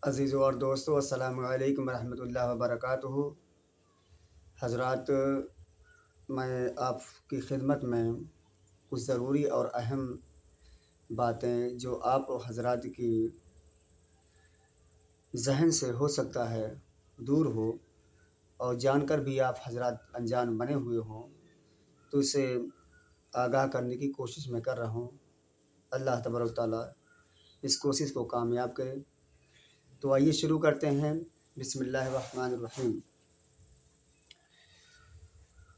عزیزوں اور دوستوں، السلام علیکم ورحمۃ اللہ وبرکاتہ۔ حضرات، میں آپ کی خدمت میں کچھ ضروری اور اہم باتیں جو آپ حضرات کی ذہن سے ہو سکتا ہے دور ہو اور جان کر بھی آپ حضرات انجان بنے ہوئے ہوں، تو اسے آگاہ کرنے کی کوشش میں کر رہا ہوں۔ اللہ تبارک و تعالیٰ اس کوشش کو کامیاب کرے۔ تو آئیے شروع کرتے ہیں۔ بسم اللہ الرحمن الرحیم۔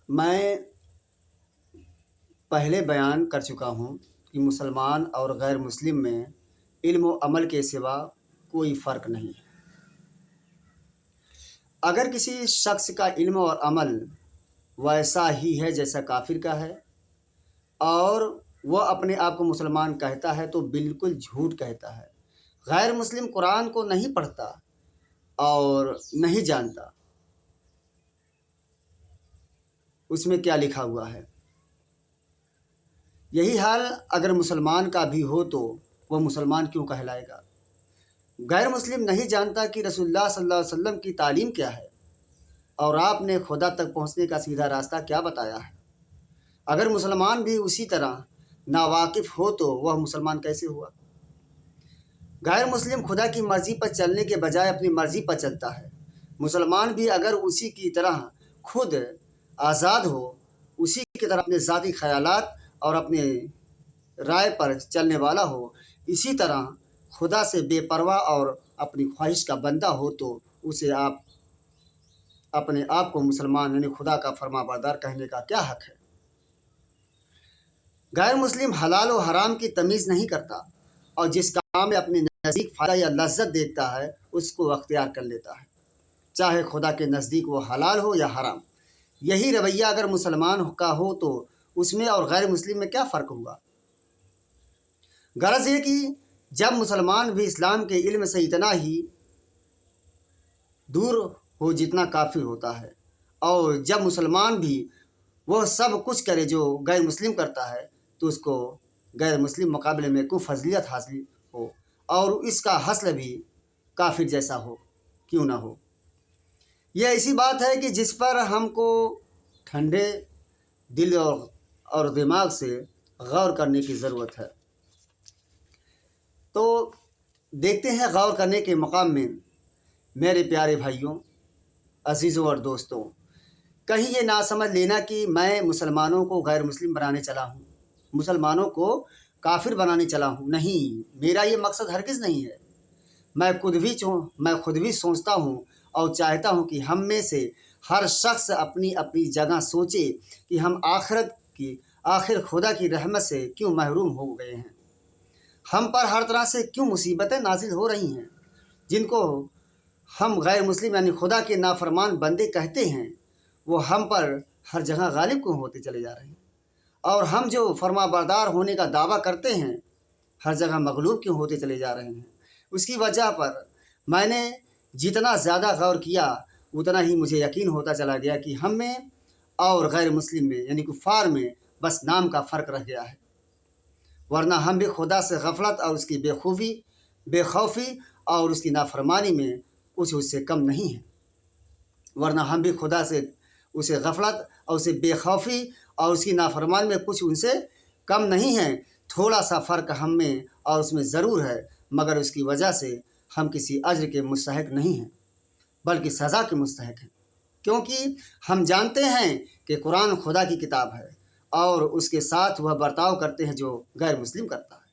میں پہلے بیان کر چکا ہوں کہ مسلمان اور غیر مسلم میں علم و عمل کے سوا کوئی فرق نہیں ہے۔ اگر کسی شخص کا علم اور عمل ویسا ہی ہے جیسا کافر کا ہے اور وہ اپنے آپ کو مسلمان کہتا ہے تو بالکل جھوٹ کہتا ہے۔ غیر مسلم قرآن کو نہیں پڑھتا اور نہیں جانتا اس میں کیا لکھا ہوا ہے۔ یہی حال اگر مسلمان کا بھی ہو تو وہ مسلمان کیوں کہلائے گا؟ غیر مسلم نہیں جانتا کہ رسول اللہ صلی اللہ علیہ وسلم کی تعلیم کیا ہے اور آپ نے خدا تک پہنچنے کا سیدھا راستہ کیا بتایا ہے۔ اگر مسلمان بھی اسی طرح ناواقف ہو تو وہ مسلمان کیسے ہوا؟ غیر مسلم خدا کی مرضی پر چلنے کے بجائے اپنی مرضی پر چلتا ہے۔ مسلمان بھی اگر اسی کی طرح خود آزاد ہو، اسی کی طرح اپنے ذاتی خیالات اور اپنے رائے پر چلنے والا ہو، اسی طرح خدا سے بے پرواہ اور اپنی خواہش کا بندہ ہو تو اسے اپنے آپ کو مسلمان یعنی خدا کا فرما بردار کہنے کا کیا حق ہے؟ غیر مسلم حلال و حرام کی تمیز نہیں کرتا اور جس کام میں اپنے نزدیک فائدہ یا لذت دیکھتا ہے اس کو اختیار کر لیتا ہے، چاہے خدا کے نزدیک وہ حلال ہو یا حرام۔ یہی رویہ اگر مسلمان کا ہو تو اس میں اور غیر مسلم میں کیا فرق ہوا؟ غرض یہ کہ جب مسلمان بھی اسلام کے علم سے اتنا ہی دور ہو جتنا کافر ہوتا ہے، اور جب مسلمان بھی وہ سب کچھ کرے جو غیر مسلم کرتا ہے تو اس کو غیر مسلم مقابلے میں کوئی فضیلت حاصل ہو اور اس کا حصل بھی کافر جیسا ہو کیوں نہ ہو۔ یہ ایسی بات ہے کہ جس پر ہم کو ٹھنڈے دل اور دماغ سے غور کرنے کی ضرورت ہے۔ تو دیکھتے ہیں غور کرنے کے مقام میں میرے پیارے بھائیوں، عزیزوں اور دوستوں، کہیں یہ نہ سمجھ لینا کہ میں مسلمانوں کو غیر مسلم بنانے چلا ہوں، مسلمانوں کو کافر بنانے چلا ہوں۔ نہیں، میرا یہ مقصد ہرگز نہیں ہے۔ میں خود بھی سوچتا ہوں اور چاہتا ہوں کہ ہم میں سے ہر شخص اپنی اپنی جگہ سوچے کہ ہم آخر خدا کی رحمت سے کیوں محروم ہو گئے ہیں۔ ہم پر ہر طرح سے کیوں مصیبتیں نازل ہو رہی ہیں، جن کو ہم غیر مسلم یعنی خدا کے نافرمان بندے کہتے ہیں، وہ ہم پر ہر جگہ غالب کیوں ہوتے چلے جا رہے ہیں، اور ہم جو فرما بردار ہونے کا دعویٰ کرتے ہیں ہر جگہ مغلوب کیوں ہوتے چلے جا رہے ہیں۔ اس کی وجہ پر میں نے جتنا زیادہ غور کیا اتنا ہی مجھے یقین ہوتا چلا گیا کہ ہم میں اور غیر مسلم میں یعنی کفار میں بس نام کا فرق رہ گیا ہے، ورنہ ہم بھی خدا سے غفلت اور اس کی بے خوفی اور اس کی نافرمانی میں کچھ اس سے کم نہیں ہیں۔ ورنہ ہم بھی خدا سے اسے غفلت اور اسے بے خوفی اور اس کی نافرمانی میں کچھ ان سے کم نہیں ہیں۔ تھوڑا سا فرق ہم میں اور اس میں ضرور ہے، مگر اس کی وجہ سے ہم کسی اجر کے مستحق نہیں ہیں بلکہ سزا کے مستحق ہیں، کیونکہ ہم جانتے ہیں کہ قرآن خدا کی کتاب ہے اور اس کے ساتھ وہ برتاؤ کرتے ہیں جو غیر مسلم کرتا ہے۔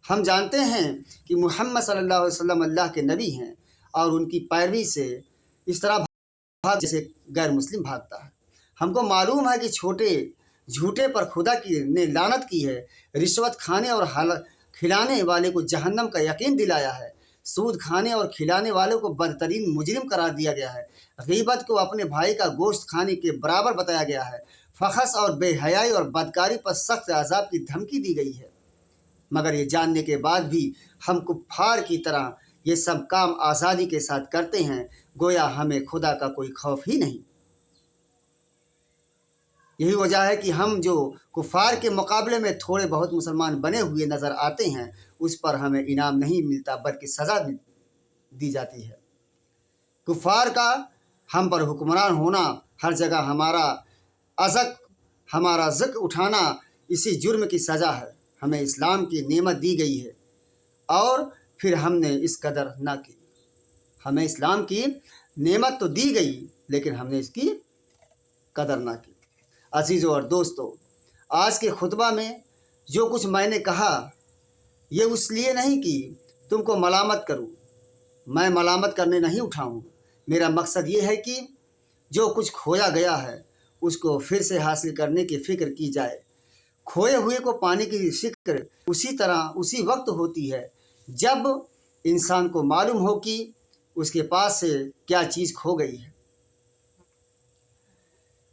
ہم جانتے ہیں کہ محمد صلی اللہ علیہ وسلم اللہ کے نبی ہیں اور ان کی پیروی سے اس طرح جیسے غیر مسلم بھاگتا ہے۔ ہم کو معلوم ہے کہ جھوٹے پر خدا نے لعنت کی ہے، رشوت کھانے اور کھلانے والے کو جہنم کا یقین دلایا ہے، سود کھانے اور کھلانے والوں کو بدترین مجرم قرار دیا گیا ہے، غیبت کو اپنے بھائی کا گوشت کھانے کے برابر بتایا گیا ہے، فحش اور بے حیائی اور بدکاری پر سخت عذاب کی دھمکی دی گئی ہے۔ مگر یہ جاننے کے بعد بھی ہم کفار کی طرح یہ سب کام آزادی کے ساتھ کرتے ہیں، گویا ہمیں خدا کا کوئی خوف ہی نہیں۔ یہی وجہ ہے کہ ہم جو کفار کے مقابلے میں تھوڑے بہت مسلمان بنے ہوئے نظر آتے ہیں، اس پر ہمیں انعام نہیں ملتا بلکہ سزا ملتی۔ दी जाती है। कुफ़ार का हम पर हुक्मरान होना, हर जगह हमारा ज़क उठाना, इसी जुर्म की सज़ा है। हमें इस्लाम की नेमत दी गई है और फिर हमने इस कदर ना की। हमें इस्लाम की नेमत तो दी गई, लेकिन हमने इसकी कदर ना की। अजीज़ों और दोस्तों, आज के खुतबा में जो कुछ मैंने कहा, ये उसलिए नहीं कि तुमको मलामत करूं। मैं मलामत करने नहीं उठा हूं। मेरा मकसद ये है कि जो कुछ खोया गया है उसको फिर से हासिल करने की फ़िक्र की जाए। खोए हुए को पाने की फ़िक्र उसी वक्त होती है जब इंसान को मालूम हो कि उसके पास से क्या चीज़ खो गई है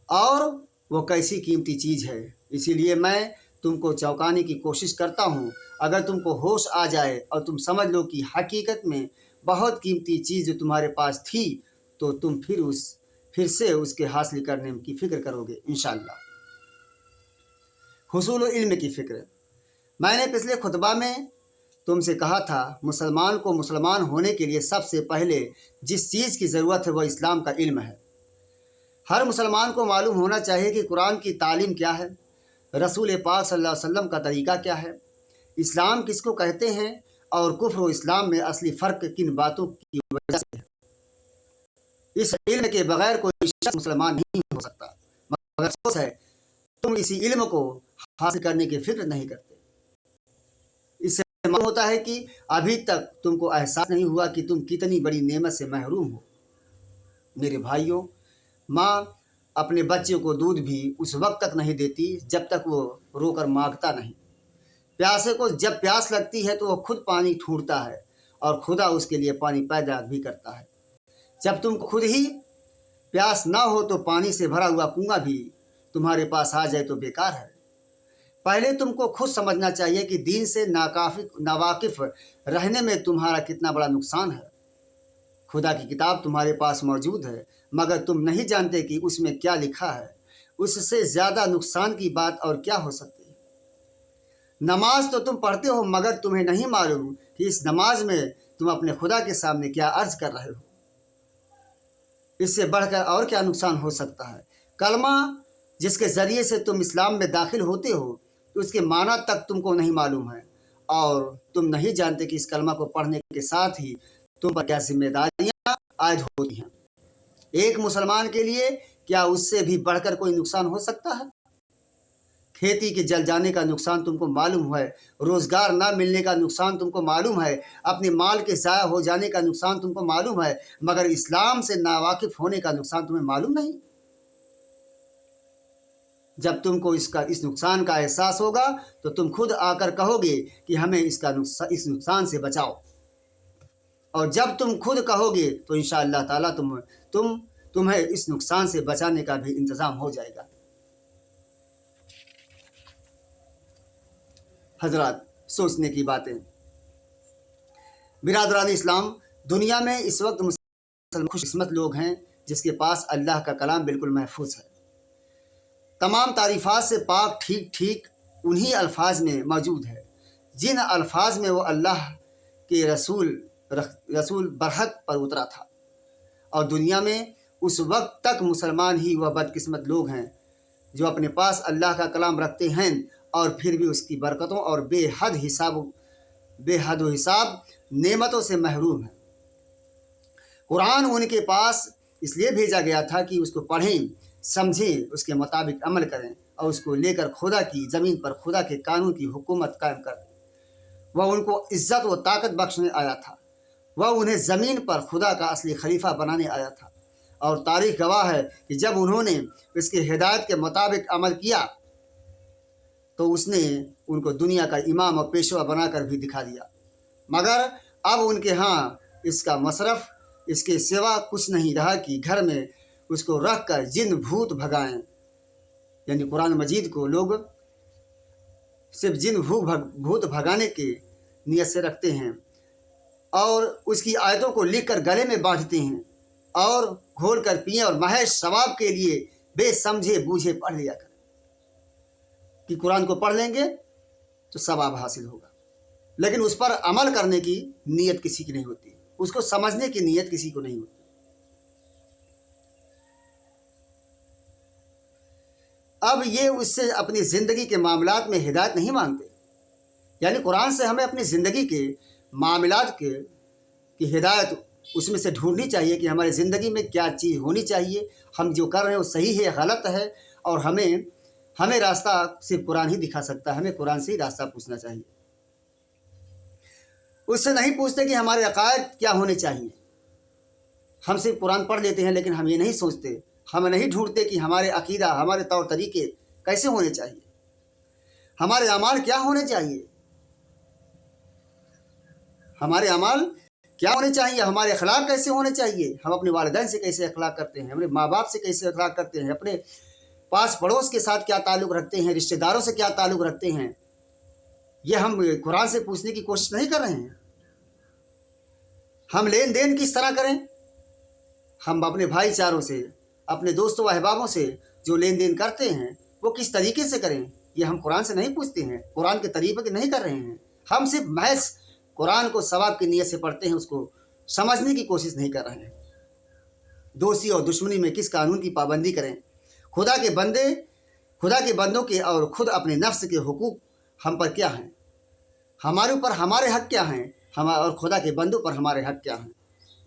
और वो कैसी कीमती चीज़ है। इसीलिए मैं तुमको चौंकाने की कोशिश करता हूँ। अगर तुमको होश आ जाए और तुम समझ लो कि हकीकत में बहुत कीमती चीज़ जो तुम्हारे पास थी, तो तुम फिर से उसके हासिल करने की फ़िक्र करोगे इंशाअल्लाह। हुसूल इल्म की फ़िक्र। मैंने पिछले खुतबा में तुमसे कहा था, मुसलमान को मुसलमान होने के लिए सबसे पहले जिस चीज़ की ज़रूरत है वह इस्लाम का इल्म है। हर मुसलमान को मालूम होना चाहिए कि कुरान की तालीम क्या है, रसूल पाक सल्लल्लाहु अलैहि वसल्लम का तरीक़ा क्या है, इस्लाम किसको कहते हैं और कुफ्र व इस्लाम में असली फ़र्क किन बातों की वजह से है। इस इल्म के बगैर कोई शख्स मुसलमान नहीं हो सकता। मगर अफसोस है तुम इसी इल्म को हासिल करने की फ़िक्र नहीं करते। इससे मालूम होता है कि अभी तक तुमको एहसास नहीं हुआ कि तुम कितनी बड़ी नेमत से महरूम हो। मेरे भाइयों, माँ अपने बच्चे को दूध भी उस वक्त तक नहीं देती जब तक वो रोकर मांगता नहीं। प्यासे को जब प्यास लगती है तो वो खुद पानी ढूंढता है और खुदा उसके लिए पानी पैदा भी करता है। जब तुम खुद ही प्यास ना हो तो पानी से भरा हुआ कुआं भी तुम्हारे पास आ जाए तो बेकार है। पहले तुमको खुद समझना चाहिए कि दीन से नावाकिफ रहने में तुम्हारा कितना बड़ा नुकसान है। खुदा की किताब तुम्हारे पास मौजूद है, मगर तुम नहीं जानते कि उसमें क्या लिखा है। उससे ज़्यादा नुकसान की बात और क्या हो सकती है। नमाज तो तुम पढ़ते हो, मगर तुम्हें नहीं मालूम कि इस नमाज में तुम अपने खुदा के सामने क्या अर्ज कर रहे हो। इससे बढ़कर और क्या नुकसान हो सकता है। कलमा जिसके ज़रिए से तुम इस्लाम में दाखिल होते हो, तो उसके माना तक तुमको नहीं मालूम है और तुम नहीं जानते कि इस कलमा को पढ़ने के साथ ही तुम पर क्या जिम्मेदारियां आयद होती हैं। एक मुसलमान के लिए क्या उससे भी बढ़कर कोई नुकसान हो सकता है। खेती के जल जाने का नुकसान तुमको मालूम है, रोज़गार ना मिलने का नुकसान तुमको मालूम है, अपने माल के ज़ाया हो जाने का नुकसान तुमको मालूम है, मगर इस्लाम से नावाकिफ़ होने का नुकसान तुम्हें मालूम नहीं। जब तुमको इस नुकसान का एहसास होगा तो तुम खुद आकर कहोगे कि हमें इस नुकसान से बचाओ। और जब तुम खुद कहोगे तो इंशाअल्लाह ताला तुम्हें इस नुकसान से बचाने का भी इंतज़ाम हो जाएगा। हजरात, सोचने की बातें। बिरादरान इस्लाम, दुनिया में इस वक्त मुसलमान खुशकिस्मत लोग हैं जिसके पास अल्लाह का कलाम बिल्कुल महफूज है। तमाम तारीफ़ात से पाक ठीक उन्हीं अल्फाज में मौजूद है जिन अल्फाज में वो अल्लाह के रसूल बरहक पर उतरा था। और दुनिया में उस वक्त तक मुसलमान ही वह बदकिस्मत लोग हैं जो अपने पास अल्लाह का कलाम रखते हैं और फिर भी उसकी बरकतों और बेहद हिसाब नेमतों से महरूम है। कुरान उनके पास इसलिए भेजा गया था कि उसको पढ़ें, समझें, उसके मुताबिक अमल करें और उसको लेकर खुदा की ज़मीन पर खुदा के कानून की हुकूमत कायम करें। वह उनको इज़्ज़त व ताकत बख्शने आया था। वह उन्हें ज़मीन पर खुदा का असली खलीफा बनाने आया था। और तारीख़ गवाह है कि जब उन्होंने इसकी हिदायत के मुताबिक अमल किया तो उसने उनको दुनिया का इमाम और पेशवा बनाकर भी दिखा दिया। मगर अब उनके यहाँ इसका मसरफ़ इसके सिवा कुछ नहीं रहा कि घर में उसको रख कर जिन भूत भगाएं। यानी कुरान मजीद को लोग सिर्फ जिन भूत भगाने के नियत से रखते हैं और उसकी आयतों को लिख कर गले में बांधते हैं और घोल कर पिए और महज सवाब के लिए बेसमझे बूझे पढ़ लिया कर कि कुरान को पढ़ लेंगे तो सवाब हासिल होगा, लेकिन उस पर अमल करने की नीयत किसी की नहीं होती। उसको समझने की नीयत किसी को नहीं होती। अब ये उससे अपनी ज़िंदगी के मामलात में हिदायत नहीं मांगते, यानी कुरान से हमें अपनी ज़िंदगी के मामलात की हिदायत उसमें से ढूंढनी चाहिए कि हमारी ज़िंदगी में क्या चीज़ होनी चाहिए, हम जो कर रहे हैं वो सही है गलत है, और हमें रास्ता सिर्फ कुरान ही दिखा सकता है। हमें कुरान से ही रास्ता पूछना चाहिए, उससे नहीं पूछते कि हमारे अकायद क्या होने चाहिए। हम सिर्फ कुरान पढ़ लेते हैं, लेकिन हम ये नहीं सोचते, हम नहीं ढूंढते कि हमारे अकीदा, हमारे तौर तरीके कैसे होने चाहिए, हमारे अमाल क्या होने चाहिए, हमारे अमाल क्या होने चाहिए, हमारे अखलाक कैसे होने चाहिए, हम अपने वालिदैन से कैसे अखलाक करते हैं, अपने माँ बाप से कैसे अखलाक करते हैं, अपने पास पड़ोस के साथ क्या ताल्लुक़ रखते हैं, रिश्तेदारों से क्या ताल्लुक़ रखते हैं। ये हम कुरान से पूछने की कोशिश नहीं कर रहे हैं। हम लेन देन किस तरह करें, हम अपने भाईचारों से, अपने दोस्तों अहबाबों से जो लेन देन करते हैं वो किस तरीके से करें, ये हम कुरान से नहीं पूछते हैं, कुरान के तरीके नहीं कर रहे हैं। हम सिर्फ महज कुरान को सवाब की नीयत से पढ़ते हैं, उसको समझने की कोशिश नहीं कर रहे हैं। दोस्ती और दुश्मनी में किस कानून की पाबंदी करें, खुदा के बंदों के और ख़ुद अपने नफ्स के हुकूक हम पर क्या हैं, हमारे ऊपर हमारे हक़ क्या हैं, और खुदा के बंदों पर हमारे हक़ क्या हैं,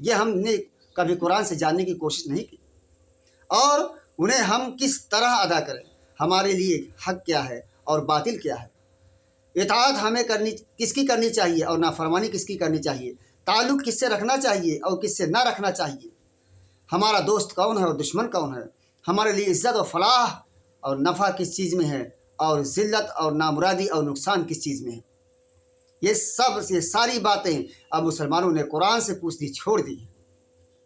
ये हमने कभी कुरान से जानने की कोशिश नहीं की। और उन्हें हम किस तरह अदा करें, हमारे लिए हक़ क्या है और बातिल क्या है, इताअत हमें किसकी करनी चाहिए और नाफरमानी किसकी करनी चाहिए, ताल्लुक़ किससे रखना चाहिए और किससे ना रखना चाहिए, हमारा दोस्त कौन है और दुश्मन कौन है, हमारे लिए इज़्ज़त और फलाह और नफ़ा किस चीज़ में है, और ज़िल्लत और नामुरादी और नुकसान किस चीज़ में है। ये सारी बातें अब मुसलमानों ने कुरान से पूछनी छोड़ दी।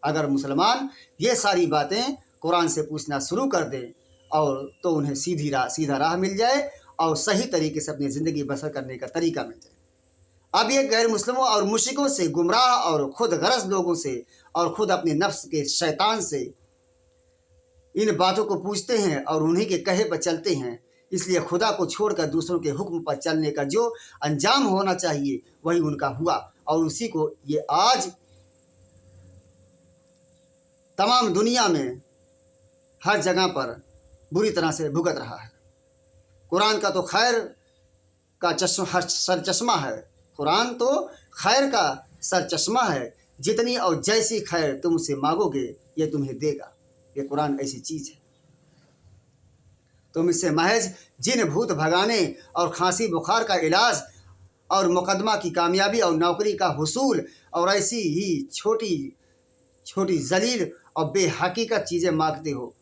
अगर मुसलमान ये सारी बातें कुरान से पूछना शुरू कर दें और तो उन्हें सीधा राह मिल जाए और सही तरीके से अपनी ज़िंदगी बसर करने का तरीका मिल जाए। अब ये गैर मुस्लिमों और मुश्रिकों से, गुमराह और खुद गरज लोगों से और ख़ुद अपने नफ्स के शैतान से इन बातों को पूछते हैं और उन्हीं के कहे पर चलते हैं। इसलिए खुदा को छोड़कर दूसरों के हुक्म पर चलने का जो अंजाम होना चाहिए वही उनका हुआ, और उसी को ये आज तमाम दुनिया में हर जगह पर बुरी तरह से भुगत रहा है। कुरान का तो खैर का सरचश्मा है, कुरान तो खैर का सरचश्मा है, जितनी और जैसी खैर तुम उसे मांगोगे ये तुम्हें देगा। ये कुरान ऐसी चीज़ है, तुम इससे महज जिन भूत भगाने और खांसी बुखार का इलाज और मुकदमा की कामयाबी और नौकरी का हुसूल और ऐसी ही छोटी छोटी जलील और बेहकीकत चीज़ें मांगते हो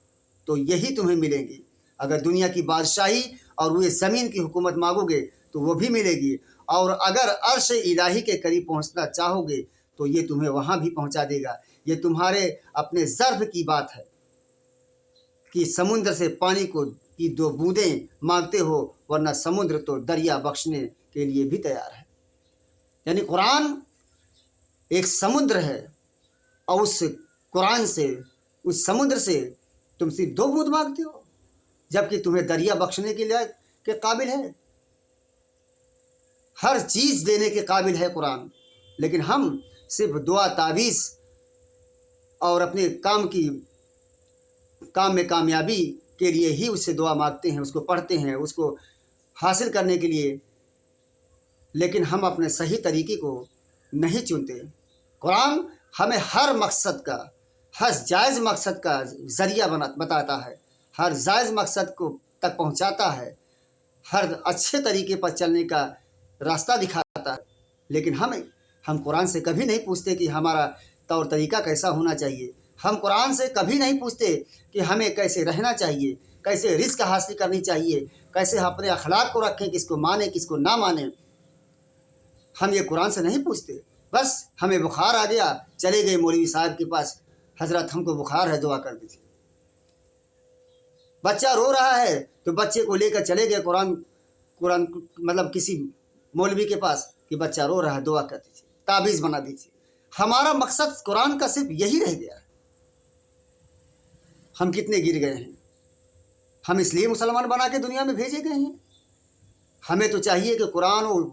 तो यही तुम्हें मिलेंगी। अगर दुनिया की बादशाही और वे ज़मीन की हुकूमत मांगोगे तो वो भी मिलेगी, और अगर अर्श इलाही के करीब पहुंचना चाहोगे तो ये तुम्हें वहाँ भी पहुंचा देगा। ये तुम्हारे अपने ज़र्फ़ की बात है कि समुद्र से पानी की 2 बूंदें मांगते हो, वरना समुद्र तो दरिया बख्शने के लिए भी तैयार है। यानी कुरान एक समुद्र है, और उस कुरान से, उस समुद्र से तुम सिर्फ 2 बूंद मांगते हो, जबकि तुम्हें दरिया बख्शने के काबिल है, हर चीज़ देने के काबिल है कुरान। लेकिन हम सिर्फ दुआ, तावीज़ और अपने काम में कामयाबी के लिए ही उससे दुआ मांगते हैं, उसको पढ़ते हैं, उसको हासिल करने के लिए, लेकिन हम अपने सही तरीके को नहीं चुनते। कुरान हमें हर मकसद का, हर जायज़ मकसद का ज़रिया बताता है, हर जायज़ मकसद को तक पहुंचाता है, हर अच्छे तरीके पर चलने का रास्ता दिखाता है। लेकिन हम कुरान से कभी नहीं पूछते कि हमारा तौर तरीका कैसा होना चाहिए। हम कुरान से कभी नहीं पूछते कि हमें कैसे रहना चाहिए, कैसे रिज़्क हासिल करनी चाहिए, कैसे अपने अखलाक को रखें, किसको माने किसको ना माने। हम ये कुरान से नहीं पूछते। बस हमें बुखार आ गया, चले गए मौलवी साहब के पास, हजरत हमको बुखार है, दुआ कर दीजिए। बच्चा रो रहा है तो बच्चे को लेकर चले गए कुरान मतलब किसी मौलवी के पास कि बच्चा रो रहा है, दुआ कर दीजिए, ताबीज़ बना दीजिए। हमारा मकसद कुरान का सिर्फ यही रह गया है। हम कितने गिर गए हैं, हम इसलिए मुसलमान बना के दुनिया में भेजे गए हैं। हमें तो चाहिए कि कुरान और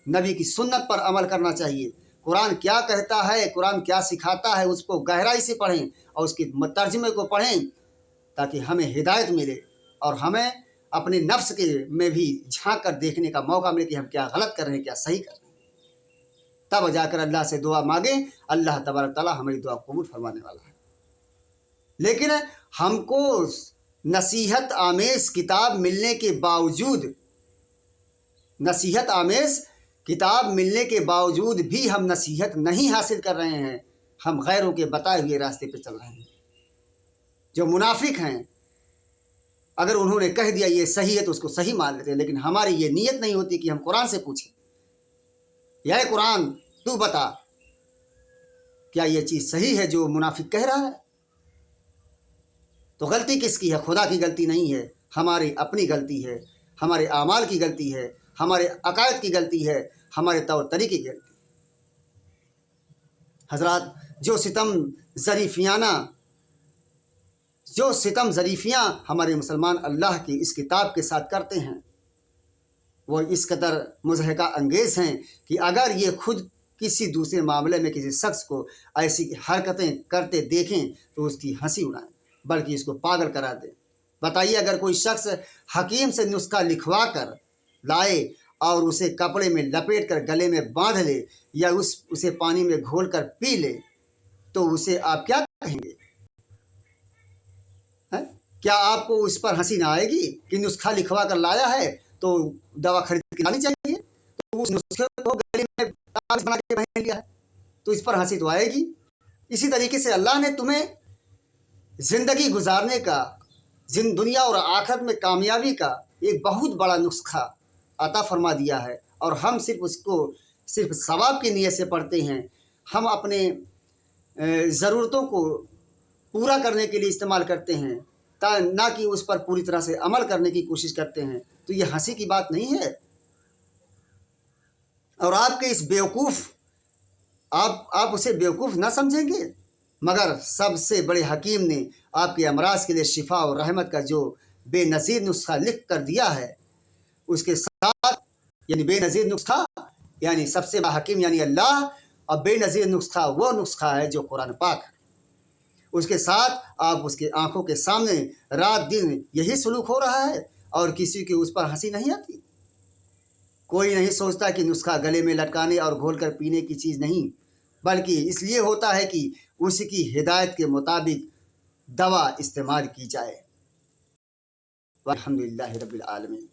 नबी की सुन्नत पर अमल करना चाहिए, قرآن کیا کہتا ہے، قرآن کیا سکھاتا ہے، اس کو گہرائی سے پڑھیں اور اس کے ترجمے کو پڑھیں تاکہ ہمیں ہدایت ملے اور ہمیں اپنے نفس کے میں بھی جھانک کر دیکھنے کا موقع ملے کہ ہم کیا غلط کر رہے ہیں، کیا صحیح کر رہے ہیں۔ تب جا کر اللہ سے دعا مانگیں، اللہ تبارک تعالیٰ ہماری دعا قبول فرمانے والا ہے۔ لیکن ہم کو نصیحت آمیز کتاب ملنے کے باوجود، نصیحت آمیز کتاب ملنے کے باوجود بھی ہم نصیحت نہیں حاصل کر رہے ہیں، ہم غیروں کے بتائے ہوئے راستے پہ چل رہے ہیں۔ جو منافق ہیں، اگر انہوں نے کہہ دیا یہ صحیح ہے تو اس کو صحیح مان لیتے ہیں، لیکن ہماری یہ نیت نہیں ہوتی کہ ہم قرآن سے پوچھیں، یا قرآن تو بتا کیا یہ چیز صحیح ہے جو منافق کہہ رہا ہے؟ تو غلطی کس کی ہے؟ خدا کی غلطی نہیں ہے، ہماری اپنی غلطی ہے، ہمارے اعمال کی غلطی ہے، ہمارے عقائد کی غلطی ہے، ہمارے طور طریقے کی غلطی۔ حضرات، جو ستم ظریفیاں ہمارے مسلمان اللہ کی اس کتاب کے ساتھ کرتے ہیں، وہ اس قدر مضحکہ انگیز ہیں کہ اگر یہ خود کسی دوسرے معاملے میں کسی شخص کو ایسی حرکتیں کرتے دیکھیں تو اس کی ہنسی اڑائیں، بلکہ اس کو پاگل کرا دیں۔ بتائیے، اگر کوئی شخص حکیم سے نسخہ لکھوا کر لائے اور اسے کپڑے میں لپیٹ کر گلے میں باندھ لے یا اسے پانی میں گھول کر پی لے تو اسے آپ کیا کہیں گے؟ کیا آپ کو اس پر ہنسی نہ آئے گی کہ نسخہ لکھوا کر لایا ہے تو دوا خرید کے لانی چاہیے، تو اس نسخے کو گلے میں کاغذ بنا کے پہن لیا ہے تو اس پر ہنسی تو آئے گی۔ اسی طریقے سے اللہ نے تمہیں زندگی گزارنے کا، دنیا اور آخرت میں کامیابی کا ایک بہت بڑا نسخہ عطا فرما دیا ہے، اور ہم صرف اس کو صرف ثواب کی نیت سے پڑھتے ہیں، ہم اپنے ضرورتوں کو پورا کرنے کے لیے استعمال کرتے ہیں، نہ کہ اس پر پوری طرح سے عمل کرنے کی کوشش کرتے ہیں، تو یہ ہنسی کی بات نہیں ہے۔ اور آپ کے اس بیوقوف، آپ اسے بیوقوف نہ سمجھیں گے، مگر سب سے بڑے حکیم نے آپ کے امراض کے لیے شفا اور رحمت کا جو بے نظیر نسخہ لکھ کر دیا ہے، اس کے ساتھ یعنی بے نظیر نسخہ یعنی سب سے بڑا حکیم یعنی اللہ، اور بے نظیر نسخہ وہ نسخہ ہے جو قرآن پاک ہے۔ اس کے ساتھ آپ اس کے آنکھوں کے سامنے رات دن یہی سلوک ہو رہا ہے اور کسی کی اس پر ہنسی نہیں آتی۔ کوئی نہیں سوچتا کہ نسخہ گلے میں لٹکانے اور گھول کر پینے کی چیز نہیں، بلکہ اس لیے ہوتا ہے کہ اس کی ہدایت کے مطابق دوا استعمال کی جائے۔ والحمدللہ رب العالمین۔